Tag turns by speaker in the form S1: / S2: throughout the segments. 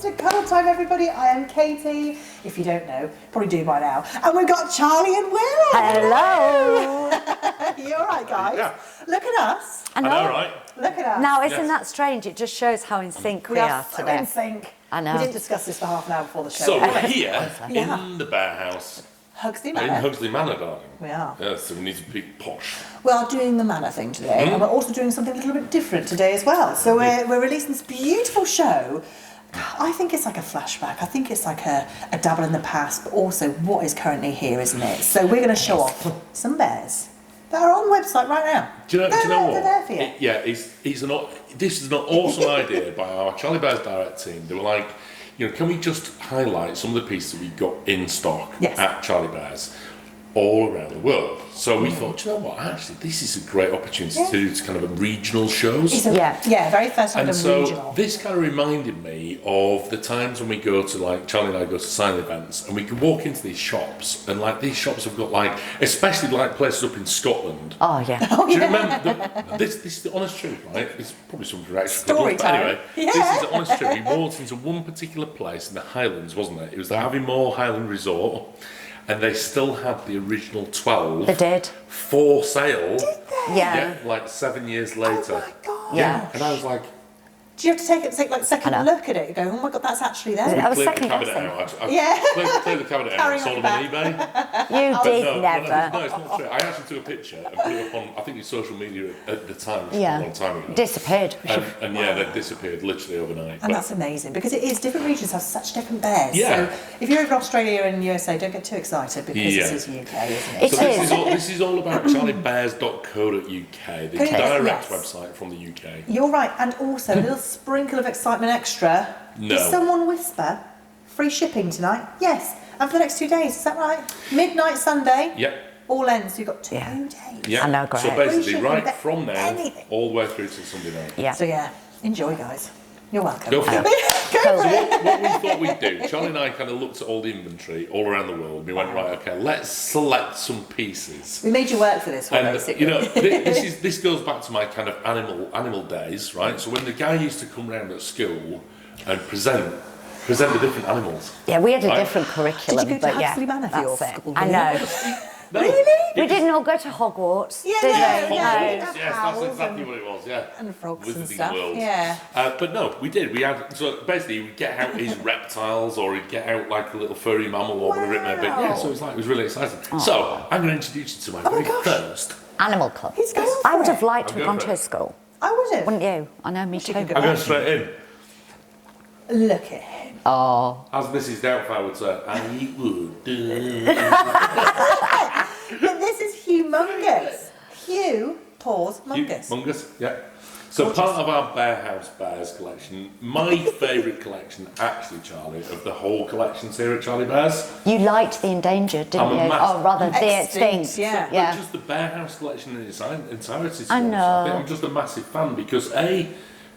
S1: To Cuddle Time, everybody. I am Katie. If you don't know, probably do by now. And we've got Charlie and Will.
S2: Hello.
S1: You all right, guys?
S3: Yeah.
S1: Look at us.
S2: I know,
S3: right?
S1: Look at us.
S2: Now, isn't that strange? It just shows how in sync we are
S1: so
S2: today.
S1: in sync.
S2: I know.
S1: We didn't discuss this for half an hour before the show.
S3: So we're here
S1: Yeah.
S3: in the bear house
S1: Huxley
S3: in
S1: Manor.
S3: Huxley Manor, darling.
S1: We are.
S3: Yeah, so we need to be posh.
S1: We are doing the Manor thing today, and we're also doing something a little bit different today as well. So we're releasing this beautiful show. I think it's like a flashback. I think it's like a dabble in the past, but also what is currently here, isn't it? So we're going to show off some bears that are on the website right now.
S3: Do you know what?
S1: They're there for you.
S3: This is an awesome idea by our Charlie Bears direct team. They were like, can we just highlight some of the pieces that we got in stock at Charlie Bears all around the world? So we thought, do you know what? Actually, this is a great opportunity to do kind of regional shows.
S1: Very first time
S3: And
S1: done
S3: so
S1: regional.
S3: this kind of reminded me of the times when we go to, like, Charlie and I go to sign events, and we can walk into these shops, and like these shops have got like, especially like places up in Scotland.
S2: Oh, yeah.
S3: Do you remember? This is the honest truth, right? It's probably some direction.
S1: Story
S3: But
S1: time.
S3: anyway,
S1: Yeah.
S3: this is the honest truth. We walked into one particular place in the Highlands, wasn't it? It was the Aviemore Highland Resort, and they still had the original 12
S2: They did.
S3: for sale.
S1: Did they?
S2: Yeah.
S3: Like 7 years later.
S1: Oh my God.
S2: Yeah.
S3: And I was like,
S1: Do you have to take like a second look at it and go, oh my God, that's actually there?
S2: I was
S3: cleared the
S2: second
S3: cabinet
S2: guessing.
S3: out.
S1: Yeah.
S3: Cleared the cabinet out and
S1: Carrying
S3: sold
S1: on
S3: them on
S1: your
S3: eBay.
S2: You did
S3: No,
S2: never.
S3: it's not true. I actually took a picture and put it up on, I think it's social media at the time, which was
S2: Yeah.
S3: a long time ago.
S2: Disappeared.
S3: And yeah, they disappeared literally overnight.
S1: And that's amazing because it is different regions have such different bears.
S3: Yeah.
S1: So if you're over in Australia and USA, don't get too excited because this is UK, isn't it?
S2: It
S3: So
S2: is.
S3: this is all about charliebears.co.uk, the direct website from the UK.
S1: You're right, and also a little sprinkle of excitement extra.
S3: No.
S1: Did someone whisper free shipping tonight? Yes, and for the next 2 days, is that right? Midnight Sunday.
S3: Yep.
S1: All ends, you've got 2
S2: Yeah.
S1: days.
S3: Yep.
S2: I know, great.
S3: So basically,
S1: Free shipping,
S3: right from now,
S1: anything.
S3: all the way through to Sunday night.
S2: Yeah.
S1: So yeah, enjoy, guys. You're welcome.
S3: Go for it.
S1: Go for
S3: So
S1: it.
S3: what we thought we'd do, Charlie and I kind of looked at all the inventory all around the world. We went, right, okay, let's select some pieces.
S1: We made you work for this one,
S3: And
S1: basically.
S3: this goes back to my kind of animal days, right? So when the guy used to come round at school and present the different animals.
S2: Yeah, we had a
S3: Right.
S2: different curriculum,
S1: Did you go to
S2: but yeah,
S1: Huxley Manor for your
S2: that's it.
S1: school,
S2: I
S1: did
S2: know.
S3: No,
S1: Really?
S2: We didn't all go to Hogwarts,
S1: Yeah,
S2: did
S1: no,
S2: we?
S1: no.
S3: Yes,
S1: Have
S3: that's
S1: owls
S3: exactly
S1: and-
S3: what it was, yeah.
S1: and frogs and
S3: Wizarding
S1: stuff,
S3: World.
S1: yeah.
S3: But no, we did. We had, so basically we'd get out his reptiles or he'd get out like a little furry mammal or whatever it may be. Yeah, so it was really exciting. So I'm going to introduce you to my very
S1: gosh.
S3: first.
S2: Animal Club.
S1: He's going for
S2: I would have
S1: it.
S2: liked to have
S3: I'll
S2: gone
S3: go
S2: to
S3: for
S2: a
S3: it.
S2: school,
S1: I would have.
S2: wouldn't you? I know, me
S1: She
S2: too.
S1: could go
S3: I'm going
S1: back.
S3: straight in.
S1: Look at him.
S2: Oh,
S3: As Mrs. Doubtfire would say, I would do.
S1: But this is humongous. Hugh, pause, mungus.
S3: Mungus, yeah. So part of our Bear House Bears collection, my favourite collection, actually, Charlie, of the whole collections here at Charlie Bears.
S2: You liked the endangered, didn't you? Oh, rather the extinct.
S1: Yeah.
S3: But just the Bear House collection in its entirety.
S2: I know.
S3: I'm just a massive fan because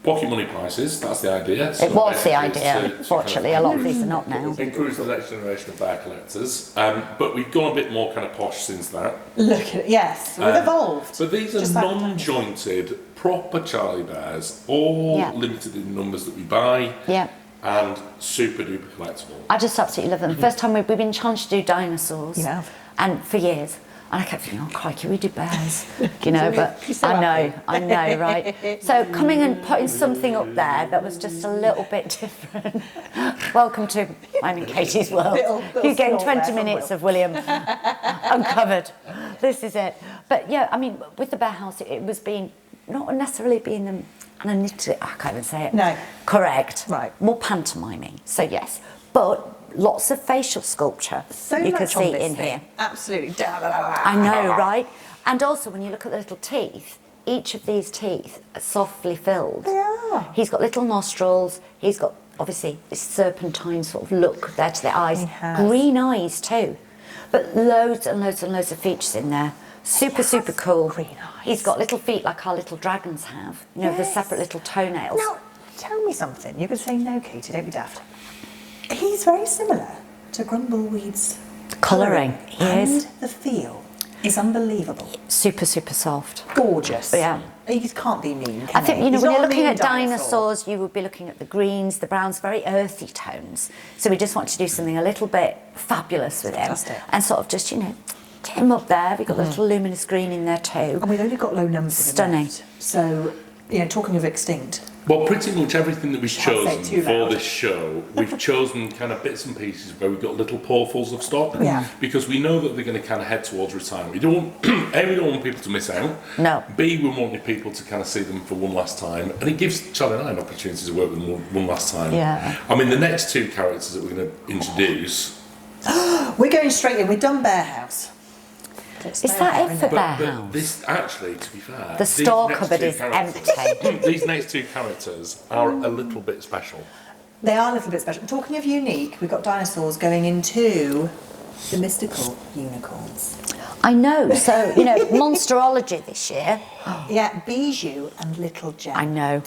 S3: pocket money prices, that's the idea.
S2: It was the idea. Fortunately, a lot of these are not now.
S3: Encourage the next generation of bear collectors. But we've gone a bit more kind of posh since that.
S1: Look at it, yes, we've evolved.
S3: But these are non-jointed, proper Charlie Bears, all limited in numbers that we buy.
S2: Yeah.
S3: And super duper collectible.
S2: I just absolutely love them. The first time we've been challenged to do dinosaurs.
S1: You have.
S2: And for years. And I kept thinking, oh crikey, we do bears, you know, but
S1: so
S2: I know, right? So coming and putting something up there that was just a little bit different. Welcome to mine and Katie's world. You're getting 20 minutes of William uncovered. This is it. But yeah, I mean, with the Bear House, it was being, not necessarily being an analytic, I can't even say it.
S1: No.
S2: Correct.
S1: Right.
S2: More pantomiming. So yes, but lots of facial sculpture
S1: So
S2: you can
S1: much on
S2: see
S1: this
S2: in
S1: thing.
S2: here.
S1: Absolutely.
S2: I know, right? And also, when you look at the little teeth, each of these teeth are softly filled.
S1: They are.
S2: He's got little nostrils. He's got, obviously, this serpentine sort of look there to the eyes.
S1: He has.
S2: Green eyes, too. But loads and loads and loads of features in there. Super, super cool.
S1: green eyes.
S2: He's got little feet like our little dragons have. You know, the
S1: Yes.
S2: separate little toenails.
S1: Now, tell me something. You could say no, Katie, don't be daft. He's very similar to Grumbleweed's
S2: Colouring, he is.
S1: And the feel is unbelievable.
S2: Super, super soft.
S1: Gorgeous.
S2: Yeah.
S1: He can't be mean,
S2: I think, you know,
S1: He's
S2: when
S1: not
S2: you're
S1: a
S2: looking
S1: mean
S2: at dinosaurs, you would be looking at the greens, the browns, very earthy tones. So we just want to do something a little bit fabulous with him.
S1: Fantastic.
S2: And sort of just, you know, get him up there. We've got the little luminous green in there too.
S1: And we've only got low numbers.
S2: Stunning.
S1: Left. So, you know, talking of extinct.
S3: Well, pretty much everything that we've
S1: Can't say
S3: chosen
S1: too
S3: for
S1: loud.
S3: this show, we've chosen kind of bits and pieces where we've got little pawfuls of stock.
S1: Yeah.
S3: Because we know that they're going to kind of head towards retirement. We don't want, A, we don't want people to miss out.
S2: No.
S3: B, we want people to kind of see them for one last time. And it gives Charlie and I an opportunity to work with them one last time.
S2: Yeah.
S3: I mean, the next two characters that we're going to introduce.
S1: We're going straight in. We've done Bear House.
S2: Is that it for Bear
S3: But
S2: House?
S3: this, actually, to be fair,
S2: The
S3: these
S2: store
S3: next
S2: cupboard
S3: two
S2: is
S3: characters-
S2: empty.
S3: These next two characters are a little bit special.
S1: They are a little bit special. Talking of unique, we've got dinosaurs going into the mystical unicorns.
S2: I know. So, you know, Monsterology this year.
S1: Yeah, Bijou and Little Gem.
S2: I know.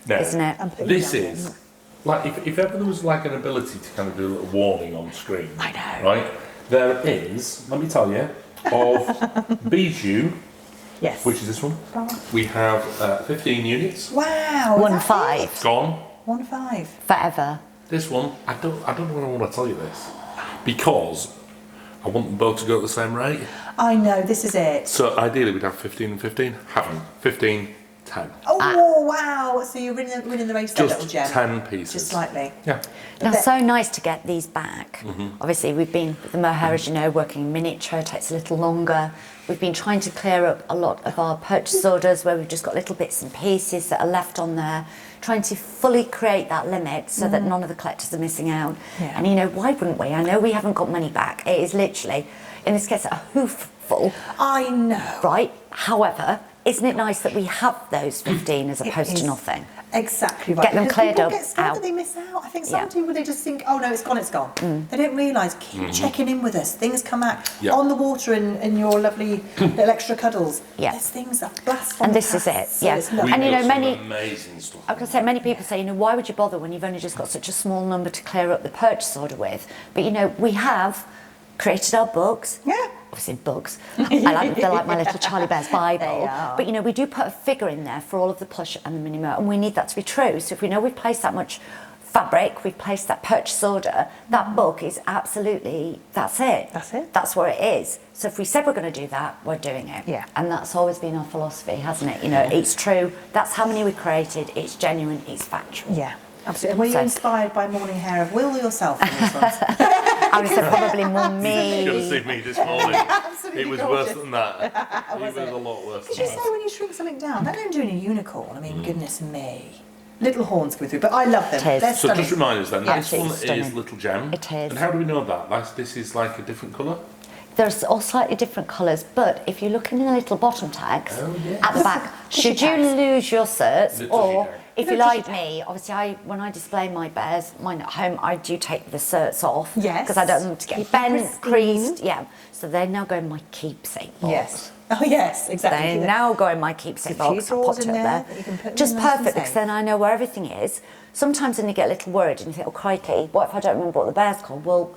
S3: Now,
S2: Isn't it?
S1: And put
S3: this
S1: them down
S3: is like if ever there was like an ability to kind of do a little warning on screen.
S2: I know.
S3: Right? There is, let me tell you, of Bijou,
S1: Yes.
S3: which is this one. We have 15 units.
S1: Wow. is
S2: 1
S1: that
S2: 5
S1: it?
S3: Gone.
S1: 1 5.
S2: forever.
S3: This one, I don't know when I want to tell you this because I want them both to go at the same rate.
S1: I know, this is it.
S3: So ideally we'd have 15 and 15. Haven't. 15, 10.
S1: Oh, wow. So you're winning the race there, Little
S3: Just
S1: Gem.
S3: 10 pieces.
S1: Just slightly.
S3: Yeah.
S2: Now,
S1: But-
S2: so nice to get these back. Obviously, we've been with the mohair, as you know, working in miniature, takes a little longer. We've been trying to clear up a lot of our purchase orders where we've just got little bits and pieces that are left on there, trying to fully create that limit so that none of the collectors are missing out.
S1: Yeah.
S2: And you know, why wouldn't we? I know we haven't got money back. It is literally, in this case, a hoofful,
S1: I know.
S2: right? However, isn't it nice that we have those 15 as opposed
S1: It
S2: to
S1: is.
S2: nothing?
S1: Exactly right.
S2: Get them
S1: Because
S2: cleared
S1: people
S2: up,
S1: get scared
S2: out.
S1: that they miss out. I think
S2: Yeah.
S1: some people, they just think, oh no, it's gone, it's gone. They don't realise, keep checking in with us. Things come out.
S3: Yeah.
S1: On the water in your lovely little extra cuddles.
S2: Yeah.
S1: There's things that blast from
S2: And
S1: the
S2: this is
S1: past,
S2: it,
S1: so
S2: yeah.
S1: it's
S3: We've
S1: lovely.
S2: And you
S3: got
S2: know,
S3: some
S2: many-
S3: amazing stuff.
S2: I can say many people say, you know, why would you bother when you've only just got such a small number to clear up the purchase order with? But you know, we have created our books.
S1: Yeah.
S2: Obviously books. They're like my little Charlie Bear's Bible.
S1: They are.
S2: But you know, we do put a figure in there for all of the plush and the mini mer, and we need that to be true. So if we know we've placed that much fabric, we've placed that purchase order, that book is absolutely, that's it.
S1: That's it.
S2: That's where it is. So if we said we're going to do that, we're doing it.
S1: Yeah.
S2: And that's always been our philosophy, hasn't it? You know, it's true. That's how many we created. It's genuine. It's factual.
S1: Yeah, absolutely. And were you
S2: So-
S1: inspired by morning hair of Will or yourself in this one?
S2: I would say probably more
S3: You should have
S2: me.
S3: seen me this morning.
S1: Absolutely
S3: It was
S1: gorgeous.
S3: worse than that. It was
S1: it?
S3: a lot worse
S1: Did
S3: than
S1: you say
S3: that.
S1: when you shrink something down? They're doing a unicorn. I mean, goodness me. Little horns coming through, but I love them.
S2: It is.
S1: They're
S3: So
S1: stunning.
S3: just remind us then,
S2: Yeah,
S3: this
S2: it's
S3: one is
S2: stunning.
S3: Little Gem.
S2: It is.
S3: And how do we know that? This is like a different colour?
S2: There's all slightly different colours, but if you're looking in the little bottom tags at the back, should you lose your certs, or if you like me, obviously when I display my bears, mine at home, I do take the certs off because I don't want them to get bent, creased, so they now go in my keepsake box.
S1: Yes. Oh yes, exactly.
S2: They now go in my keepsake box. I popped it up there. Just perfect, because then I know where everything is. Sometimes when you get a little worried and you think, oh crikey, what if I don't remember what the bear's called? Well,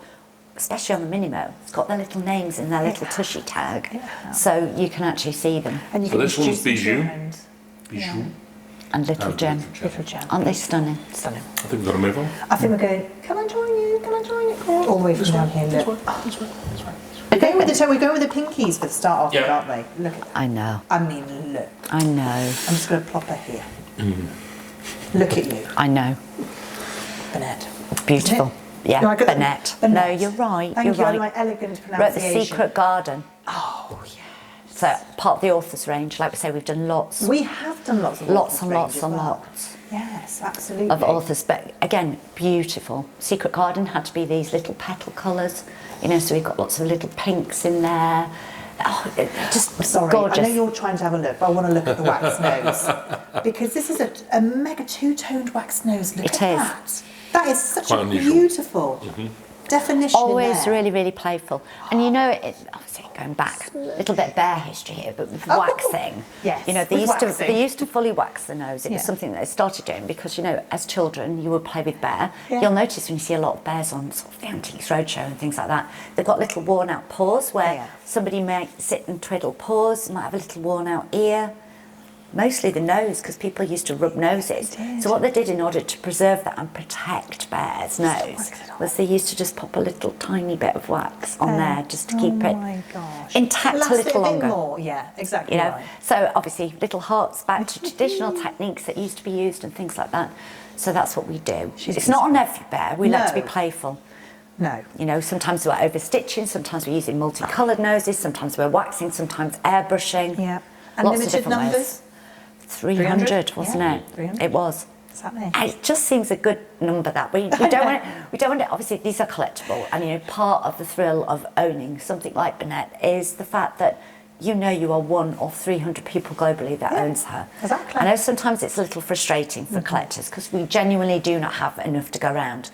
S2: especially on the Minimo, it's got their little names in their little tushy tag, so you can actually see them.
S1: And you
S3: so
S1: can
S3: this one's Bijou.
S1: Yeah.
S2: And Little Gem.
S1: Little Gem.
S2: Aren't they stunning?
S1: Stunning.
S3: I think we've got to move on.
S1: I think we're going, can I join you? Can I join you? All the way from down here. Look.
S3: This way.
S1: We're going with the pinkies for the start off, aren't we? Look at that.
S2: I know.
S1: I mean, look.
S2: I know.
S1: I'm just going to plop her here. Look at you.
S2: I know.
S1: Bernette.
S2: Beautiful. Yeah,
S1: No, I got
S2: Bernette. No, you're right.
S1: Thank
S2: you're
S1: you.
S2: right.
S1: I like elegant
S2: We're
S1: pronunciation.
S2: at the Secret Garden.
S1: Oh, yeah.
S2: So part of the author's range, like we say, we've done lots.
S1: We have done lots of
S2: Lots and
S1: authors'
S2: lots
S1: range
S2: and
S1: as well.
S2: lots.
S1: Yes, absolutely.
S2: Of authors, but again, beautiful. Secret Garden had to be these little petal colours, so we've got lots of little pinks in there. Oh, just
S1: Sorry,
S2: gorgeous.
S1: I know you're trying to have a look, but I want to look at the wax nose. Because this is a mega two-toned wax nose. Look
S2: It
S1: at
S2: is.
S1: that. That is such
S3: Quite
S1: a
S3: unusual.
S1: beautiful definition in
S2: Always
S1: there.
S2: really, really playful. And obviously going back, a little bit of bear history here, but with waxing.
S1: Yes,
S2: They
S1: with
S2: used
S1: waxing.
S2: they used to fully wax the nose. It was
S1: Yeah.
S2: something that they started doing because, as children, you would play with bear.
S1: Yeah.
S2: You'll notice when you see a lot of bears on sort of the Antiques Roadshow and things like that, they've got little worn out paws where
S1: Yeah.
S2: somebody might sit and twiddle paws, might have a little worn out ear. Mostly the nose, because people used to rub noses.
S1: They did.
S2: So what they did in order to preserve that and protect bears' nose
S1: wax it on.
S2: was they used to just pop a little tiny bit of wax on there just to keep it
S1: my gosh.
S2: intact
S1: Last
S2: a little
S1: bit
S2: longer.
S1: more. Yeah, exactly right.
S2: So obviously little hearts back to traditional techniques that used to be used and things like that. So that's what we do. It's not on every bear. We like to be
S1: No.
S2: playful.
S1: No.
S2: Sometimes we're over stitching, sometimes we're using multicoloured noses, sometimes we're waxing, sometimes airbrushing.
S1: Yeah. And
S2: Lots of
S1: limited
S2: different ways.
S1: numbers?
S2: 300, wasn't
S1: Yeah,
S2: it?
S1: 300.
S2: It was.
S1: Exactly.
S2: It just seems a good number that we don't want it. We don't want it. Obviously, these are collectible, and part of the thrill of owning something like Bernette is the fact that you are one of 300 people globally that owns her.
S1: Exactly.
S2: I know sometimes it's a little frustrating for collectors because we genuinely do not have enough to go around.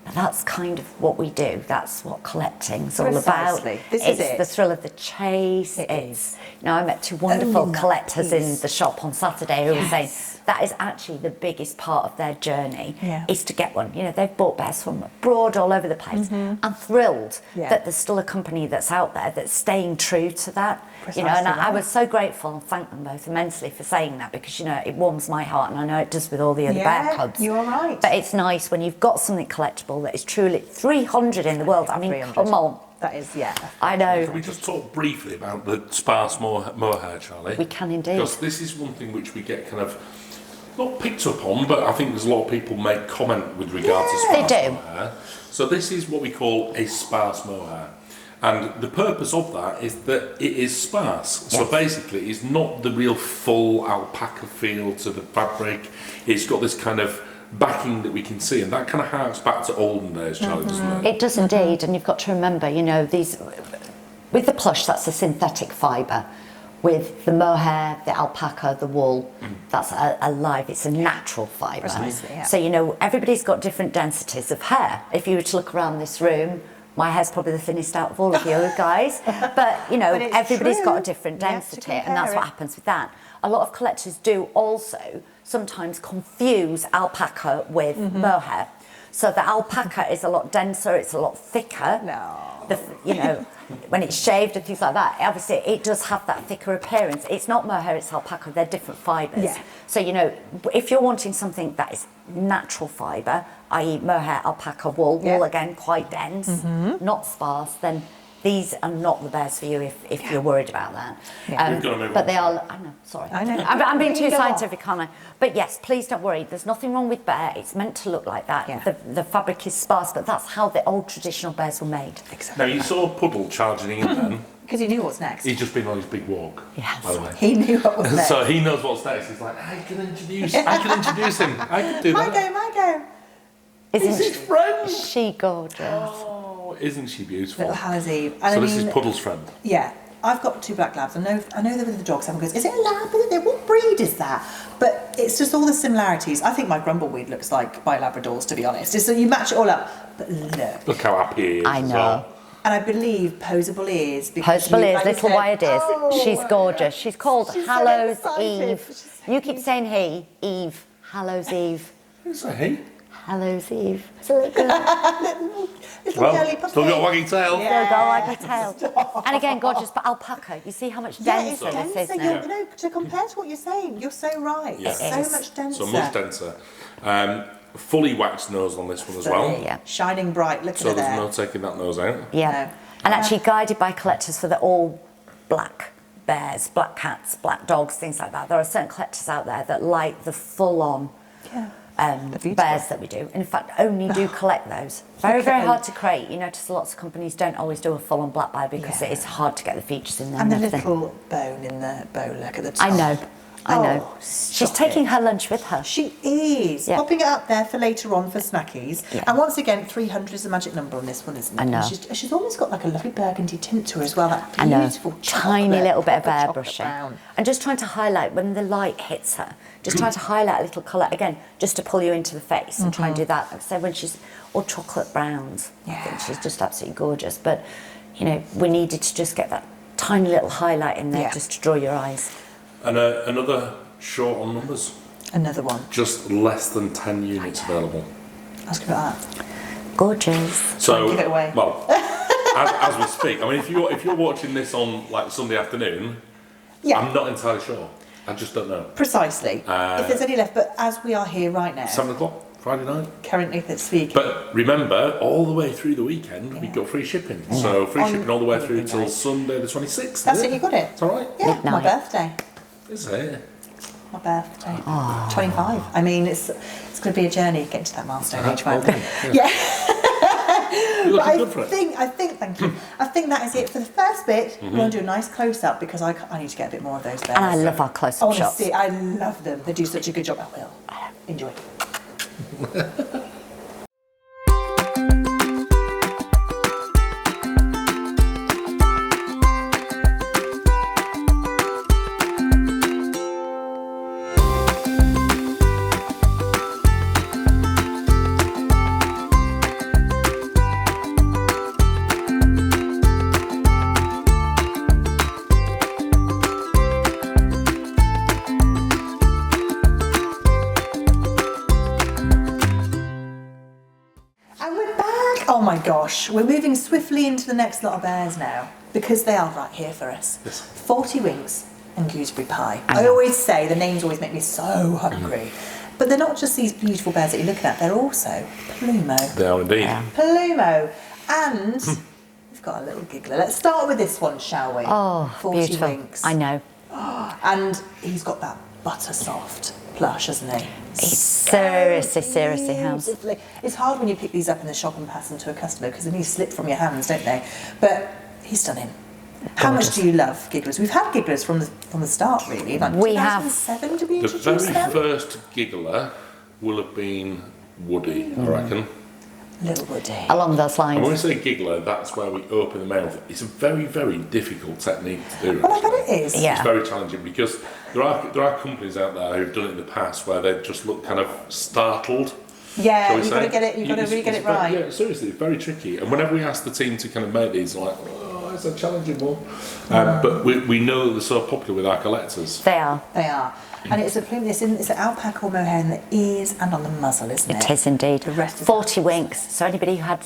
S2: But that's kind of what we do. That's what collecting's all about.
S1: Precisely. This
S2: it's
S1: is it.
S2: the thrill of the chase.
S1: It
S2: It's I met two wonderful
S1: Owning that
S2: collectors in
S1: piece.
S2: the shop on Saturday who were saying
S1: Yes.
S2: that is actually the biggest part of their journey
S1: Yeah.
S2: is to get one. They've bought bears from abroad all over the place. I'm thrilled
S1: Yeah.
S2: that there's still a company that's out there that's staying true to that. And
S1: Precisely
S2: I
S1: right.
S2: was so grateful and thank them both immensely for saying that because it warms my heart and I know it does with all the other bear clubs.
S1: you are right.
S2: But it's nice when you've got something collectible that is truly 300 in the world. I mean,
S1: 300.
S2: come on.
S1: That is, yeah.
S2: I know.
S3: Can we just talk briefly about the sparse mohair, Charlie?
S2: We can indeed.
S3: Because this is one thing which we get kind of not picked up on, but I think there's a lot of people make comment with regard to
S2: They
S3: sparse
S2: do.
S3: mohair. So this is what we call a sparse mohair. And the purpose of that is that it is sparse. So
S2: Yes.
S3: basically, it's not the real full alpaca feel to the fabric. It's got this kind of backing that we can see, and that kind of harks back to olden days, Charlie, doesn't it?
S2: It does indeed, and you've got to remember, these with the plush, that's a synthetic fibre. With the mohair, the alpaca, the wool, that's a live, it's a natural fibre.
S1: Precisely, yeah.
S2: So, everybody's got different densities of hair. If you were to look around this room, my hair's probably the thinnest out of all of you guys. But,
S1: it's
S2: everybody's got a
S1: true.
S2: different
S1: You have to
S2: density, and that's
S1: compare
S2: what
S1: it.
S2: happens with that. A lot of collectors do also sometimes confuse alpaca with mohair. So the alpaca is a lot denser, it's a lot thicker.
S1: No.
S2: When it's shaved and things like that, obviously it does have that thicker appearance. It's not mohair, it's alpaca, they're different fibres.
S1: Yeah.
S2: So, if you're wanting something that is natural fibre, i.e. mohair, alpaca, wool,
S1: Yeah.
S2: wool again, quite dense, not sparse, then these are not the bears for you if you're worried about that.
S1: Yeah.
S3: We've got to move
S2: But
S3: on.
S2: they are, I know, sorry.
S1: I know.
S2: I'm being too
S1: Go on.
S2: scientific, aren't I? But yes, please don't worry. There's nothing wrong with bear. It's meant to look like that.
S1: Yeah.
S2: The fabric is sparse, but that's how the old traditional bears were made.
S3: Now, you saw Puddle charging in then.
S1: Because he knew what's next.
S3: He's just been on his big walk,
S2: Yes.
S3: by the way.
S1: He knew what was next.
S3: So he knows what's next. He's like, I can introduce him. I can do
S1: My
S3: that.
S1: go, my go.
S3: He's his friend.
S2: She gorgeous?
S3: Oh, isn't she beautiful?
S1: Little Hallows Eve.
S3: So
S1: And
S3: this is Puddle's friend.
S1: Yeah, I've got 2 black labs. I know they're with the dogs. Everyone goes, is it a lab? Is it? What breed is that? But it's just all the similarities. I think my Grumbleweed looks like my Labradors, to be honest. It's so you match it all up. But
S3: Look how happy he is.
S2: I
S3: as
S2: know.
S3: well.
S1: And I believe posable ears.
S2: Posable ears, little wired ears.
S1: Oh,
S2: She's gorgeous. She's called
S1: she's so
S2: Hallows
S1: excited.
S2: Eve.
S1: She's so
S2: You keep saying Eve. Hallows Eve.
S3: Who's that, he?
S2: Hallows Eve. So good.
S1: little girly puppy.
S3: Still got a waggy tail.
S1: Yeah.
S2: Still go like a tail. And again, gorgeous, but alpaca. You see how much
S1: Yeah, it's
S2: denser
S1: denser.
S2: this is now?
S1: No, to compare to what you're saying, you're so right.
S3: Yeah.
S1: It's
S2: It is.
S1: so much denser.
S3: So much denser. Fully waxed nose on this one as well.
S2: Yeah.
S1: Shining bright. Look
S3: So
S1: at it
S3: there's
S1: there.
S3: no taking that nose out.
S2: Yeah.
S1: No.
S2: And actually guided by collectors for the all black bears, black cats, black dogs, things like that. There are certain collectors out there that like the full-on
S1: Yeah. They're beautiful.
S2: bears that we do. In fact, only do collect those. Very, very hard to create. You notice lots of companies don't always do a full-on black bear because
S1: Yeah.
S2: it is hard to get the features in there.
S1: And the
S2: everything.
S1: little bone in the bow look at the top.
S2: I know.
S1: Oh,
S2: She's
S1: stop
S2: taking
S1: it.
S2: her lunch with her.
S1: She is.
S2: Yeah.
S1: Popping it up there for later on for snackies.
S2: Yeah.
S1: And once again, 300 is the magic number on this one, isn't it?
S2: I know.
S1: And she's almost got like a lovely burgundy tint to her as well. That
S2: I know.
S1: beautiful
S2: Tiny
S1: chocolate,
S2: little bit of
S1: proper chocolate
S2: airbrushing.
S1: brown.
S2: And just trying to highlight when the light hits her. Just trying to highlight a little colour, again, just to pull you into the face and try and do that. Like I say, when she's all chocolate browns, I think
S1: Yeah.
S2: she's just absolutely gorgeous. But, you know, we needed to just get that tiny little highlight in there
S1: Yeah.
S2: just to draw your eyes.
S3: And another short on numbers.
S1: Another one.
S3: Just less than 10 units available.
S1: Ask about that.
S2: Gorgeous.
S3: So,
S1: Give it away.
S3: well, as we speak, I mean, if you're watching this on like Sunday afternoon,
S1: Yeah.
S3: I'm not entirely sure. I just don't know.
S1: Precisely. If there's any left, but as we are here right now,
S3: 7 o'clock Friday night.
S1: currently that's speaking.
S3: But remember, all the way through the weekend, we've got free shipping. So free
S1: On
S3: shipping all the way through till
S1: midnight.
S3: Sunday the 26th.
S1: That's
S3: is
S1: it, you got it.
S3: It's all right.
S1: Yeah, my
S2: Midnight.
S1: birthday.
S3: Is it?
S1: My birthday. 25. I mean, it's going to be a journey getting to that milestone age.
S3: Well
S1: Right?
S3: done,
S1: Yeah.
S3: You're
S1: But
S3: looking good for it.
S1: thank you. I think that is it for the first bit. We want to do a nice close up because I need to get a bit more of those bears.
S2: And I love our
S1: I
S2: close-up
S1: want to
S2: shots.
S1: see. I love them. They do such a good job. I will. Enjoy. And we're back. Oh my gosh, we're moving swiftly into the next lot of bears now because they are right here for us.
S3: Yes.
S1: 40 Winks and Gooseberry Pie. I always say the names always make me so hungry. But they're not just these beautiful bears that you're looking at, they're also Plumo.
S3: They are indeed.
S2: Yeah.
S1: Plumo. And we've got a little giggler. Let's start with this one, shall we?
S2: Oh,
S1: 40
S2: beautiful.
S1: Winks.
S2: I know.
S1: And he's got that butter soft plush, hasn't he?
S2: He's seriously has.
S1: Beautifully. It's hard when you pick these up in the shop and pass them to a customer because they need to slip from your hands, don't they? But he's stunning. How much do you love gigglers? We've had gigglers from the start, really. Like
S2: We have.
S1: 2007 to be
S3: The
S1: introduced
S3: very
S1: them.
S3: first giggler will have been Woody, I reckon.
S1: Little Woody.
S2: Along those
S3: And when we
S2: lines.
S3: say giggler, that's where we open the mouth. It's a very, very difficult technique to do.
S1: Well, I bet
S3: actually.
S1: it is.
S2: Yeah.
S3: It's very challenging because there are companies out there who've done it in the past where they just look kind of startled.
S1: Yeah,
S3: shall we
S1: you've got to
S3: say.
S1: get it. You've got to really get it right.
S3: Yeah, seriously, it's very tricky. And whenever we ask the team to kind of make these, like, oh, it's a challenging one. But we know that they're so popular with our collectors.
S2: They are.
S1: They are. And it's a plume. It's an alpaca or mohair in the ears and on the muzzle, isn't it?
S2: It is indeed.
S1: The rest is
S2: 40 Winks. So anybody who had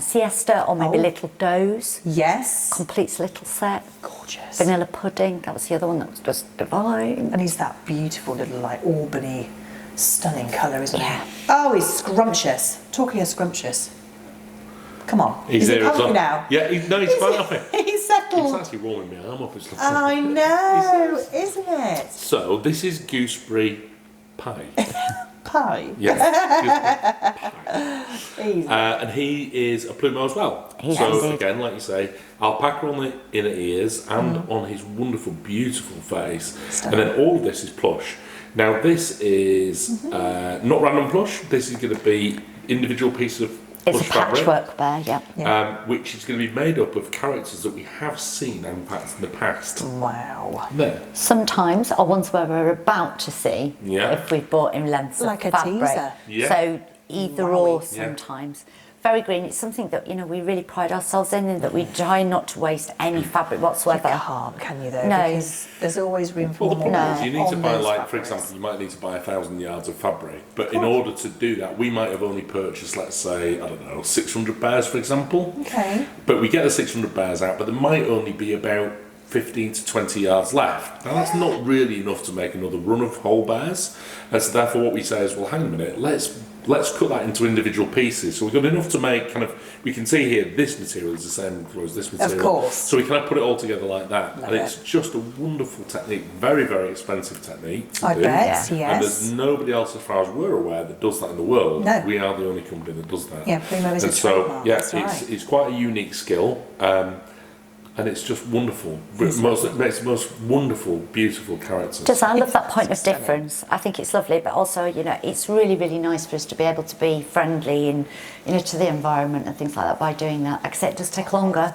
S2: siesta or maybe
S1: Oh.
S2: little doze,
S1: Yes.
S2: completes little set.
S1: Gorgeous.
S2: Vanilla pudding. That was the other one that was just divine.
S1: And he's that beautiful little like Albany, stunning colour, isn't
S2: Yeah.
S1: he? Oh, he's scrumptious. Talking of scrumptious. Come on.
S3: He's
S1: Is he
S3: there as
S1: comfy
S3: well.
S1: now?
S3: Yeah, he's quite happy.
S1: He's
S3: He's
S1: settled.
S3: actually warming my arm up. It's lovely.
S1: I know, isn't it?
S3: So this is gooseberry pie.
S1: Pie.
S3: Yes, gooseberry.
S1: Easy.
S3: And he is a Plumo as well.
S2: He
S3: so
S2: is indeed.
S3: again, like you say, alpaca on the inner ears and on his wonderful, beautiful face.
S1: Stunning.
S3: And then all of this is plush. Now this is not random plush. This is going to be individual pieces of
S2: It's
S3: plush
S2: a
S3: fabric,
S2: patchwork bear,
S3: which is going to be made up of characters that we have seen in the past.
S1: Wow.
S3: There.
S2: Sometimes, or ones where we're about to see,
S3: Yeah.
S2: if we've bought in lengths
S1: Like
S2: of
S1: a
S2: fabric.
S1: teaser.
S3: Yeah.
S2: So either
S1: Wowie.
S2: or
S3: Yeah.
S2: sometimes. Very green. It's something that, you know, we really pride ourselves in that we try not to waste any fabric whatsoever.
S1: You can't, can you though?
S2: No.
S1: Because there's always room for
S3: Well, the
S1: more.
S3: problem is you need to
S1: on
S3: buy,
S1: those
S3: like, for
S1: fabrics.
S3: example, you might need to buy 1,000 yards of fabric, but in order to do that, we might have only purchased, let's say, I don't know, 600 bears, for example.
S1: Okay.
S3: But we get the 600 bears out, but there might only be about 15 to 20 yards left. Now, that's not really enough to make another run of whole bears, and so therefore what we say is, well, hang on a minute, let's cut that into individual pieces. So we've got enough to make kind of, we can see here, this material is the same as this material.
S1: Of course.
S3: So we kind of put it all together like that.
S1: Love
S3: and it's
S1: it.
S3: just a wonderful technique, very, very expensive technique to
S1: I
S3: do.
S1: bet,
S2: Yeah.
S3: And
S1: yes.
S3: there's nobody else, as far as we're aware, that does that in the world.
S1: No.
S3: We are the only company that does that.
S1: Yeah, Primo is a
S3: And so,
S1: trademark,
S3: yeah,
S1: that's right.
S3: it's quite a unique skill. And it's just wonderful. It makes the most wonderful, beautiful characters.
S2: Just, I love that point of
S1: Stunning.
S2: difference. I think it's lovely, but also, you know, it's really, really nice for us to be able to be friendly and, you know, to the environment and things like that by doing that. Like I said, it does take longer.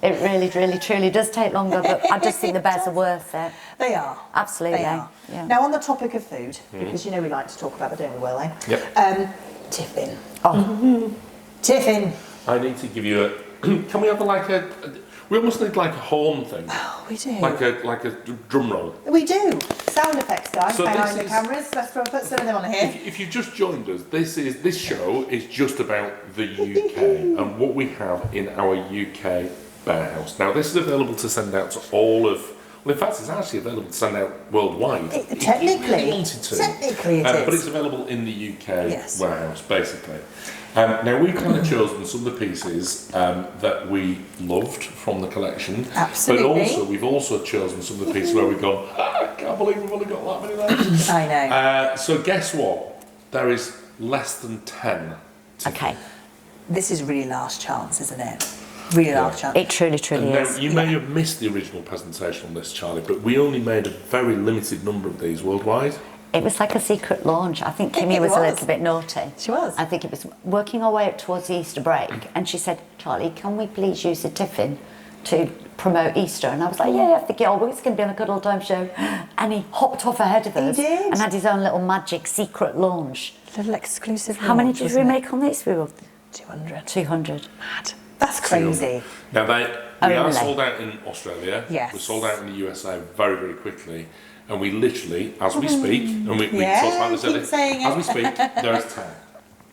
S2: It really, really, truly does take longer, but I just think the bears are worth it.
S1: They are.
S2: Absolutely.
S1: They are.
S2: Yeah.
S1: Now, on the topic of food, because you know we like to talk about the don't we, Will, eh?
S3: Yep.
S1: Tiffin.
S2: Oh,
S1: Tiffin.
S3: I need to give you a. Can we have we almost need like a horn thing,
S1: Oh, we do.
S3: like a drum roll.
S1: We do. Sound effects, guys,
S3: So
S1: behind
S3: this
S1: the
S3: is-
S1: cameras. Let's put some of them on here.
S3: If you've just joined us, this show is just about the UK and what we have in our UK bear house. Now, this is available to send out to all of. Well, in fact, it's actually available to send out worldwide.
S1: Technically,
S3: if you wanted to.
S1: technically it
S3: But
S1: is.
S3: it's available in the UK
S1: Yes.
S3: warehouse, basically. Now, we've kind of chosen some of the pieces that we loved from the collection.
S1: Absolutely.
S3: But also, we've also chosen some of the pieces where we've gone, I can't believe we've only got that many left.
S1: I know.
S3: So guess what? There is less than 10.
S2: okay.
S1: This is really last chance, isn't it? Really last chance.
S2: It truly, truly
S3: Now,
S2: is.
S3: you may have missed the original presentation on this, Charlie, but we only made a very limited number of these worldwide.
S2: It was like a secret launch. I think
S1: It
S2: Kimmy was a
S1: was.
S2: little bit naughty.
S1: She was.
S2: I think it was working our way up towards the Easter break, and she said, Charlie, can we please use the tiffin to promote Easter? And I was like, yeah, I think it's going to be on a Cuddle Time show. And he hopped off ahead of us
S1: did.
S2: and had his own little magic secret launch.
S1: Little exclusive.
S2: How many
S1: launch,
S2: did we
S1: wasn't it?
S2: make on this? We were
S1: 200.
S2: 200.
S1: Mad. That's crazy.
S3: Now, we are
S2: Only.
S3: sold out in Australia.
S1: Yes.
S3: We're sold out in the USA very, very quickly. And we literally, as we speak, and we
S1: Yeah,
S3: talked about this
S1: keep
S3: earlier,
S1: saying
S3: as
S1: it.
S3: we speak, there is 10.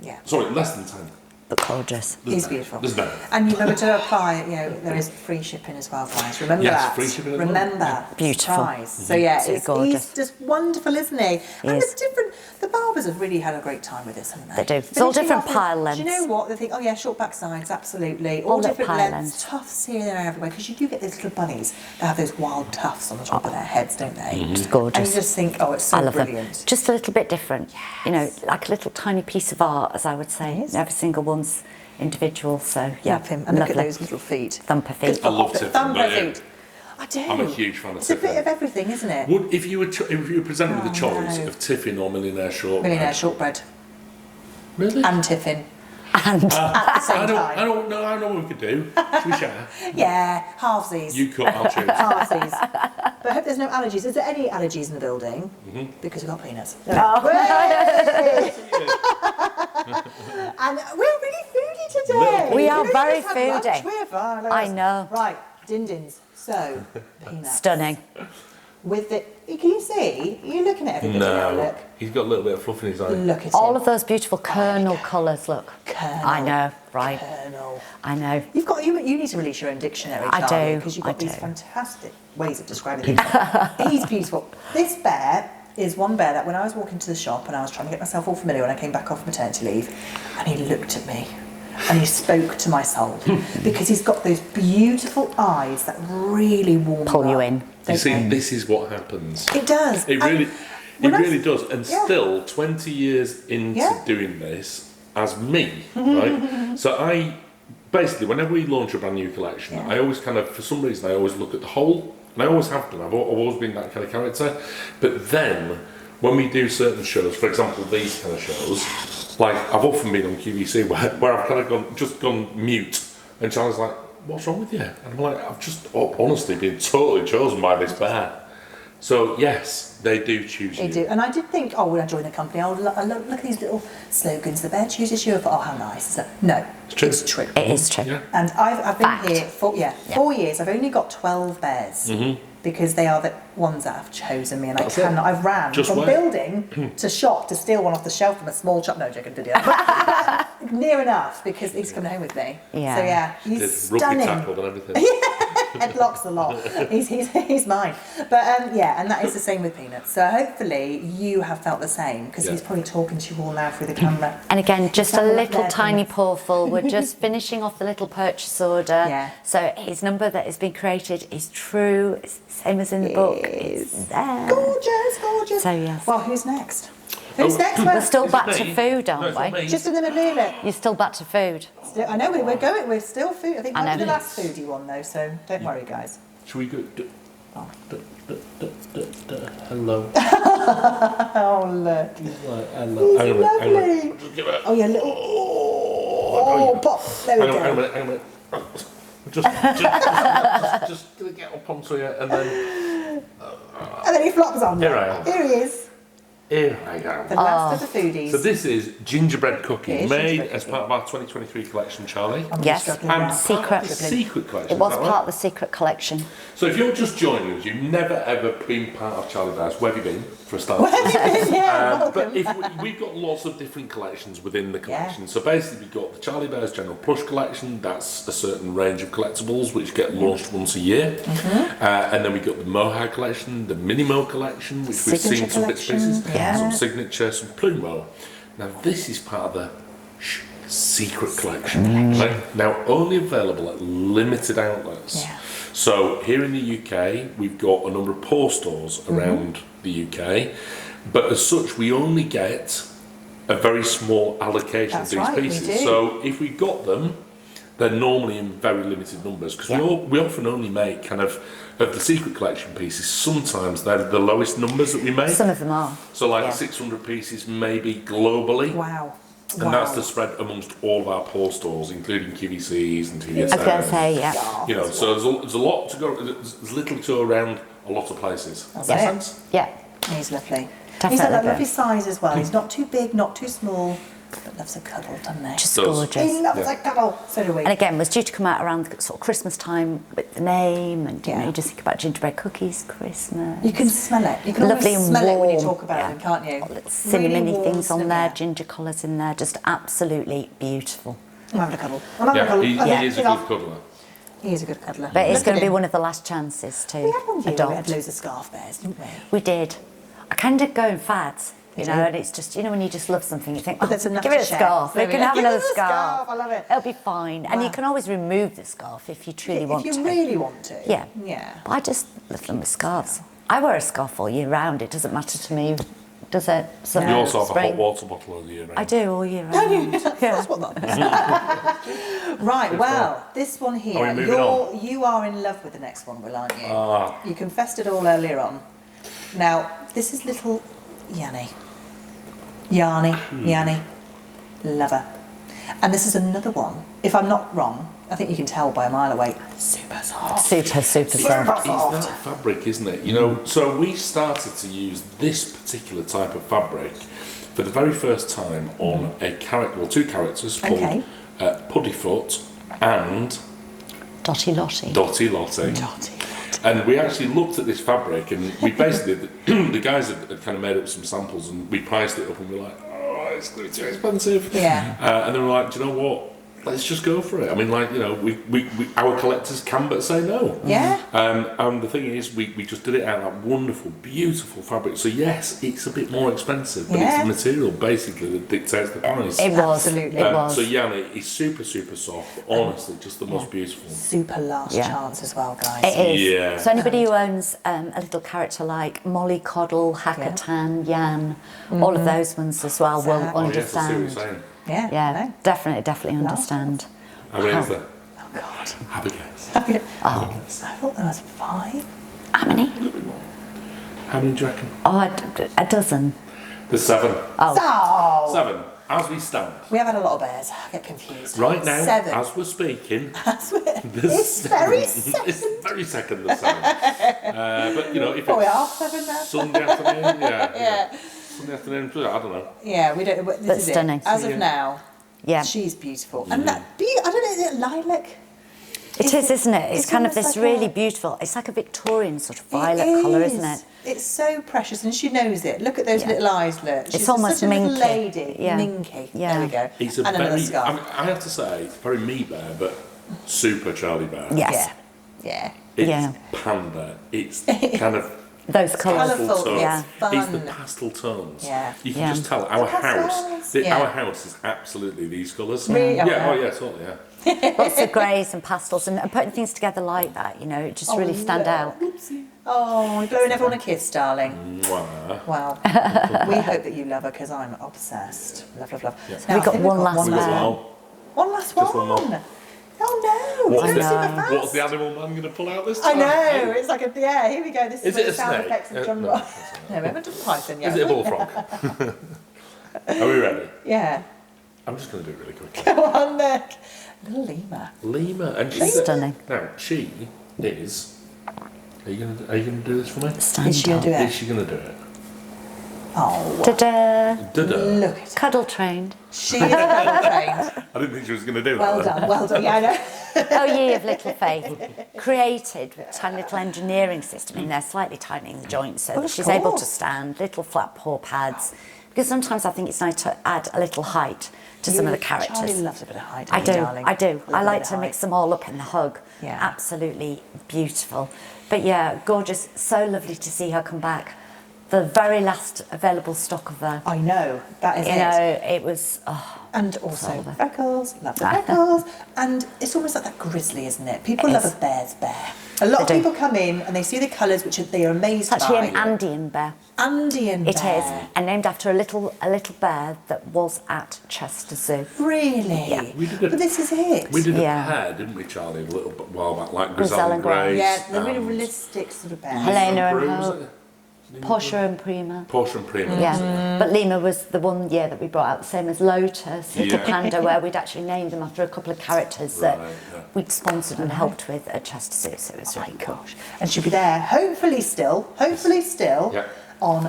S1: Yeah.
S3: Sorry, less than 10.
S2: But gorgeous.
S3: There's
S1: He's
S3: no.
S1: beautiful.
S3: There's no.
S1: And you remember to apply, you know, there is free shipping as well, guys. Remember
S3: Yes,
S1: that.
S3: free shipping as well.
S1: Remember.
S2: Beautiful.
S1: Surprise. So yeah,
S2: Absolutely
S1: he's
S2: gorgeous.
S1: just wonderful, isn't he? And
S2: is.
S1: it's different. The barbers have really had a great time with this, haven't they?
S2: They do. It's all
S1: Finishing
S2: different
S1: off with-
S2: pile
S1: Do you
S2: lengths.
S1: know what? They think, oh yeah, short back sides, absolutely.
S2: All
S1: All
S2: little
S1: different
S2: pile
S1: lengths,
S2: lengths.
S1: tufts here, there, everywhere. Because you do get those little bunnies that have those wild tufts on the top of their heads, don't they?
S2: It's gorgeous.
S1: And you just think, oh, it's so
S2: I love
S1: brilliant.
S2: them. Just a little bit different. You know, like a little tiny piece of art, as I would say.
S1: It is.
S2: Every single one's individual, so yeah.
S1: Love him. And look at
S2: lovely.
S1: those little feet.
S2: Thumper feet.
S3: I love Tiffin,
S1: Thumper
S3: but yeah.
S1: feet. I do.
S3: I'm a huge fan of
S1: It's a bit
S3: Tiffin.
S1: of everything, isn't it?
S3: If you were presented with a choice
S1: no.
S3: of Tiffin or Millionaire Shortbread,
S1: Millionaire shortbread
S3: really?
S1: and tiffin
S2: And
S1: at the same
S3: I
S1: time.
S3: don't know. I know what we could do. Should we share?
S1: Yeah, halvesies.
S3: You cut, I'll choose.
S1: Halvesies. But I hope there's no allergies. Is there any allergies in the building?
S3: Mm-hmm.
S1: Because we've got peanuts.
S2: Oh.
S1: And we're really foodie today.
S2: We are
S1: You know,
S2: very
S1: just had lunch
S2: foodie.
S1: with us.
S2: I know.
S1: Right, din-dins. So, peanuts.
S2: stunning.
S1: With the, can you see? You're looking at everybody now,
S3: No,
S1: look.
S3: he's got a little bit of fluff in his eye.
S1: Look at
S2: All
S1: him.
S2: of those beautiful kernel colours, look.
S1: Kernel.
S2: I know, right.
S1: Kernel.
S2: I know.
S1: You've got you need to release your own dictionary,
S2: I
S1: Charlie,
S2: do,
S1: because you've
S2: I
S1: got these
S2: do.
S1: fantastic ways of describing things. He's beautiful. This bear is one bear that when I was walking to the shop and I was trying to get myself all familiar when I came back off maternity leave, and he looked at me and he spoke to my soul because he's got those beautiful eyes that really warm
S2: Pull you
S1: up,
S2: in.
S3: You
S1: don't
S3: see,
S1: they?
S3: this is what happens.
S1: It does.
S3: It
S1: And
S3: really,
S1: when I-
S3: does. And
S1: Yeah.
S3: still, 20 years into
S1: Yeah.
S3: doing this, as me, right? So basically, whenever we launch a brand new collection, I always kind of, for some reason, I always look at the whole, and I always have done. I've always been that kind of character. But then, when we do certain shows, for example, these kind of shows, Like, I've often been on QVC where I've kind of gone mute, and Charlie's like, "What's wrong with you?" And I'm like, "I've just honestly been totally chosen by this bear." So yes, they do choose you.
S1: They do. And I did think, when I joined the company, look at these little slogans. The bear chooses you. I thought, how nice. So, no, it's true.
S2: It is true.
S3: Yeah.
S1: And I've been here for 4 years. I've only got 12 bears because they are the ones that have chosen me, and I've ran from building to shop to steal one off the shelf from a small shop. No, joking, did you? Near enough, because he's coming home with me.
S2: Yeah.
S1: So yeah, he's stunning.
S3: Rugby tackled and everything.
S1: Headlocks a lot. He's mine. But and that is the same with Peanuts. So hopefully you have felt the same, because he's probably talking to you all now through the camera.
S2: And again, just a little tiny pawful. We're just finishing off the little purchase order.
S1: Yeah.
S2: So his number that has been created is true. It's the same as in the book. It's there.
S1: Gorgeous.
S2: So yes.
S1: Well, who's next? Who's next?
S2: We're still
S3: Is it
S2: back
S3: me?
S2: to food,
S3: No,
S2: aren't
S3: it's not
S2: we?
S3: me.
S1: Just in the middle of it.
S2: You're still back to food.
S1: I know we're still food. I think
S2: I
S1: might be
S2: know.
S1: the last foodie one though, so don't worry, guys.
S3: Should we go? Hello.
S1: Oh look.
S3: Hello.
S1: He's lovely. Oh yeah, little. Oh, pop. There we
S3: Hang on
S1: go.
S3: a minute. Just gonna get up onto you, and then
S1: And then he flops on.
S3: Here I am.
S1: Here he is.
S3: here I am.
S1: The last of the foodies.
S3: So this is gingerbread cookie,
S1: It is
S3: made
S1: gingerbread
S3: as part of our 2023 collection, Charlie.
S1: I'm
S2: Yes.
S1: struggling
S3: And
S1: now.
S3: part
S2: Secret.
S3: of the secret collection.
S2: It was
S3: is that
S2: part
S3: right?
S2: of the secret collection.
S3: So if you're just joining us, you've never ever been part of Charlie Bears. Where have you been, for a start?
S1: Yeah, welcome.
S3: But we've got lots of different collections within the collection. So basically, we've got the Charlie Bears General Plush Collection. That's a certain range of collectibles which get launched once a year. And then we've got the Mohawk Collection, the Mini Mo Collection, which we've seen some bits and pieces, some signature, some plume mo. Now this is part of the secret collection. Right? Now only available at limited outlets.
S1: Yeah.
S3: So here in the UK, we've got a number of paw stores around the UK, but as such, we only get a very small allocation
S1: That's
S3: of these
S1: right, we
S3: pieces.
S1: do.
S3: So if we got them, they're normally in very limited numbers, because we often only make kind of the secret collection pieces. Sometimes they're the lowest numbers that we make.
S2: Some of them are.
S3: So like 600 pieces maybe globally.
S1: Wow.
S3: And that's the spread amongst all of our paw stores, including QVCs and TVS.
S2: I was going to say, yeah.
S3: You know, so there's a lot to go. There's little to go around a lot of places. Does that
S1: it.
S3: make sense?
S2: Yeah.
S1: He's lovely.
S2: Definitely
S1: He's got that
S2: good.
S1: lovely size as well. He's not too big, not too small, but loves a cuddle, doesn't he?
S2: Just
S3: Does.
S2: gorgeous.
S1: He loves a cuddle. So do we.
S2: And again, was due to come out around sort of Christmas time with the name, and you know, you just think about gingerbread cookies, Christmas.
S1: You can smell it. You can
S2: Lovely
S1: almost
S2: and
S1: smell it when you
S2: warm,
S1: talk about
S2: yeah.
S1: them, can't you?
S2: All the cinnamony
S1: warm,
S2: things on there,
S1: yeah.
S2: ginger colours in there, just absolutely beautiful.
S1: I'm having a cuddle. I'm having a
S3: Yeah,
S1: cuddle.
S3: he
S1: Okay,
S3: is a
S1: get
S3: good
S1: off.
S3: cuddler.
S1: He is a good cuddler.
S2: But it's
S1: Look
S2: going
S1: at
S2: to be
S1: him.
S2: one of the last chances to
S1: We had one year where we
S2: adopt.
S1: had loads of scarf bears, didn't we?
S2: We did. I kind of go in fads, you know, and it's just, you know, when you just love something, you think, oh,
S1: There's enough
S2: give it
S1: to
S2: a
S1: share.
S2: scarf.
S1: There
S2: We
S1: we
S2: can
S1: go.
S2: have
S1: Give
S2: another
S1: us a
S2: scarf.
S1: scarf, I love it.
S2: It'll be fine. And you
S1: Wow.
S2: can always remove the scarf if you truly want
S1: If
S2: to.
S1: you really want to.
S2: Yeah.
S1: Yeah.
S2: But I just love them with scarves. I wear a scarf all year round. It doesn't matter to me, does it? Summer,
S3: You also have a
S2: spring.
S3: hot water bottle of the year round.
S2: I do all year round.
S1: That's what that is. Right, well, this one here,
S3: Are we moving on?
S1: you are in love with the next one, Will, aren't you?
S3: Ah.
S1: You confessed it all earlier on. Now, this is little Yanni. Yanni. Lover. And this is another one. If I'm not wrong, I think you can tell by a mile away. Super soft.
S2: Super soft.
S3: It's that fabric, isn't it? You know, so we started to use this particular type of fabric for the very first time on a character, well, two characters called Puddyfoot and
S2: Dotty Lottie.
S3: Dotty Lottie. And we actually looked at this fabric, and we basically, the guys had kind of made up some samples, and we priced it up, and we were like, oh, it's going to be too expensive.
S1: Yeah.
S3: And then we were like, do you know what? Let's just go for it. I mean, like, you know, we our collectors can but say no.
S1: Yeah.
S3: And the thing is, we just did it out of that wonderful, beautiful fabric. So yes, it's a bit more expensive, but it's the material basically that dictates the price.
S2: It was.
S1: Absolutely.
S2: It was.
S3: So Yanni is super, super soft. Honestly, just the most beautiful.
S1: Super last
S2: Yeah.
S1: chance as well, guys.
S2: It is.
S3: Yeah.
S2: So anybody who owns a little character like Molly Coddle, Hackatan, Yan, all of those ones as well will
S1: Zach.
S3: Oh, yes, I see what you're
S2: understand.
S3: saying.
S1: Yeah.
S2: Yeah,
S1: no.
S2: definitely understand.
S3: How many is there?
S1: Oh, God.
S3: Have a guess.
S1: I thought there was 5.
S2: How many?
S3: How many do you reckon?
S2: Oh, a dozen.
S3: There's 7.
S2: Oh,
S1: Oh.
S3: 7. as we stand.
S1: We have had a lot of bears. I get confused.
S3: Right now,
S1: 7.
S3: as we're speaking,
S1: It's very second.
S3: It's very second the 7. But you know, if
S1: Probably
S3: it's
S1: half 7 now.
S3: Sunday afternoon, yeah. Sunday afternoon, I don't know.
S1: Yeah, we don't. This
S2: But
S1: is
S2: stunning.
S1: it. As of now,
S2: Yeah.
S1: she's beautiful. And that, I don't know, is it lilac?
S2: It is, isn't it? It's kind of
S1: almost
S2: this
S1: like
S2: really
S1: a-
S2: beautiful, it's like a Victorian sort of violet colour, isn't it?
S1: It's so precious, and she knows it. Look at those little eyes, look. She's
S2: almost
S1: such a little
S2: minky.
S1: lady.
S2: Yeah.
S1: Minky.
S2: Yeah.
S1: There we go.
S3: It's a
S1: and another
S3: very,
S1: scarf.
S3: I have to say, it's very me bear, but super Charlie bear.
S2: Yes.
S1: Yeah.
S3: It's
S2: Yeah.
S3: panda. It's kind of
S2: Those colours.
S3: pastel tones.
S2: Yeah.
S1: Fun.
S3: It's the pastel tones.
S1: Yeah.
S3: You can
S2: Yeah.
S3: just tell our
S1: pastels.
S3: house.
S1: Yeah.
S3: Our house is absolutely these colours.
S1: Really?
S3: Yeah. Oh yeah. Totally. Yeah.
S2: Lots of greys and pastels and putting things together like that, you know, it just really stand out.
S1: Oopsie. Oh, you're blowing everyone a kiss, darling.
S3: Mwah.
S1: Well, we hope that you love her because I'm obsessed. Love, love, love.
S3: Yeah.
S1: Now,
S2: We've
S1: I
S2: got
S1: think
S2: one last
S3: We got
S2: bear.
S1: One last
S3: Just
S1: one.
S3: one more.
S1: Oh no!
S3: What's
S1: It's
S3: the,
S1: going super fast.
S3: what's the animal man going to pull out this
S1: I
S3: time?
S1: know. It's like a here we go. This is
S3: Is
S1: where
S3: it
S1: the
S3: a
S1: sound
S3: snake?
S1: effects of John
S3: No.
S1: Ross. No, we haven't done python yet.
S3: Is it a bullfrog? Are we ready?
S1: Yeah.
S3: I'm just going to do it really quickly.
S1: Go on, Nick. Little lemur.
S3: Lima, and she's
S2: Stunning.
S3: Now she is. Are you gonna do this for me?
S2: Stand
S1: Is she gonna
S2: up.
S1: do it?
S3: Is she gonna do it?
S1: Oh,
S2: Ta-da!
S3: Da-da.
S1: look at her.
S2: Cuddle trained.
S1: She is well trained.
S3: I didn't think she was gonna do
S1: Well
S3: that.
S1: done, well done. Yeah, I know.
S2: Oh, ye of little faith. Created with a tiny little engineering system in there, slightly tightening the joints so that
S1: of
S2: she's able to
S1: course.
S2: stand, little flat paw pads. Because sometimes I think it's nice to add a little height to some of the
S1: Charlie
S2: characters.
S1: loves a bit of height.
S2: I
S1: doesn't he,
S2: do,
S1: darling?
S2: I do.
S1: Loves
S2: I
S1: a
S2: like
S1: bit
S2: to
S1: of
S2: mix
S1: height.
S2: them all up in the hug.
S1: Yeah.
S2: Absolutely beautiful. But yeah, gorgeous. So lovely to see her come back. The very last available stock of her.
S1: I know. That is
S2: You
S1: it.
S2: know, it was. Oh,
S1: And also
S2: Solver.
S1: freckles, love the freckles. And it's almost like that grizzly, isn't it? People
S2: It
S1: love
S2: is.
S1: a bear's bear. A lot of
S2: They do.
S1: people come in and they see the colours, which they are amazed
S2: it's actually
S1: by.
S2: an Andean bear.
S1: Andean
S2: It is,
S1: bear.
S2: and named after a little bear that was at Chester Zoo.
S1: Really?
S2: Yeah.
S3: We did a-
S1: But this is it.
S3: We did
S2: Yeah.
S3: a pair, didn't we, Charlie, a little while back, like
S2: Griselle
S3: Griselle
S2: and
S3: and
S2: Grace.
S3: Grace.
S1: Yeah, the really
S3: and
S1: realistic sort of bear.
S2: Helena and
S3: Prue, was
S2: Hope.
S3: it?
S2: Portia and Prima.
S3: Portia and Prima.
S2: Yeah, but Lima was the one, that we brought out, the same as Lotus, Little
S3: Yeah.
S2: Panda, where we'd actually named them after a couple of characters that
S3: Right, yeah.
S2: we'd sponsored and helped with at Chester Zoo, so it was really cool.
S1: And she'll be there, hopefully still,
S3: Yeah.
S1: on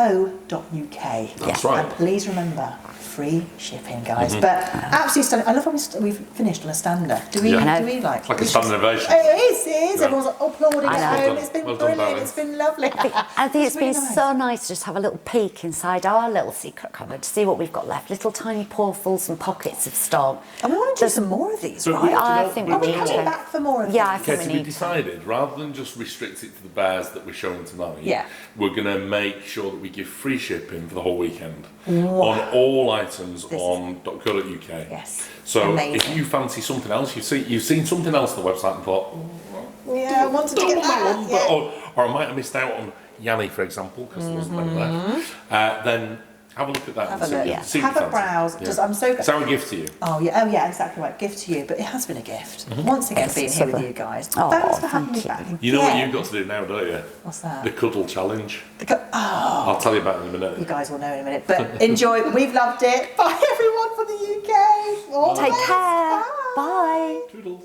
S1: charliebears.co.uk.
S3: That's right.
S1: And please remember, free shipping, guys. But absolutely stunning. I love how we've finished on a stander. Do we?
S3: Yeah.
S2: I know.
S1: Do we like?
S3: It's like a
S1: we
S3: standing
S1: should-
S3: ovation.
S1: It is. It is.
S3: Yeah.
S1: Everyone's applauding
S2: I
S1: at
S2: know.
S1: home.
S3: Well done.
S1: It's been
S3: Well done,
S1: brilliant.
S3: darling.
S1: It's been lovely.
S2: I think it's been
S1: really nice.
S2: so nice to just have a little peek inside our little secret cupboard to see what we've got left. Little tiny portals and pockets of stock.
S1: And we want to do some more of these,
S3: So
S1: right?
S3: we- do you
S2: I
S3: know-
S2: think
S3: we
S1: Are
S2: we
S1: we
S2: need
S1: coming
S2: to.
S1: back for more of
S2: Yeah, I
S1: these?
S2: think
S3: Katie,
S2: we
S3: we
S2: need to.
S3: decided, rather than just restrict it to the bears that we're showing tonight,
S1: Yeah.
S3: we're going to make sure that we give free shipping for the whole weekend on all items
S1: This-
S3: on .co.uk.
S1: Yes.
S3: So
S1: Amazing.
S3: if you fancy something else, you've seen something else on the website and thought,
S1: Yeah, I wanted to
S3: don't
S1: get
S3: want that
S1: that.
S3: one,
S1: Yeah.
S3: or I might have missed out on Yanni, for example, because there wasn't many left. Then have a look at that
S1: Have
S3: and
S1: a
S3: see,
S1: look.
S3: what- see what
S1: Have
S3: you
S1: a
S3: fancy.
S1: browse.
S3: Yeah.
S1: Just, I'm so.
S3: It's our gift to you.
S1: Oh yeah, exactly right. Gift to you, but it has been a gift. Once again,
S2: Yes,
S1: being
S2: it's
S1: here with
S2: lovely.
S1: you guys.
S2: Oh,
S1: Thanks for having
S2: thank
S1: me
S2: you.
S1: back again.
S3: You know what you've got to do now, don't you?
S1: What's that?
S3: The Cuddle Challenge.
S1: Oh,
S3: I'll tell you about it in a minute.
S1: you guys will know in a minute. But enjoy. We've loved it. Bye everyone from the UK. All the
S2: Take
S1: best.
S2: care.
S1: Bye.
S2: Bye.
S3: Toodles.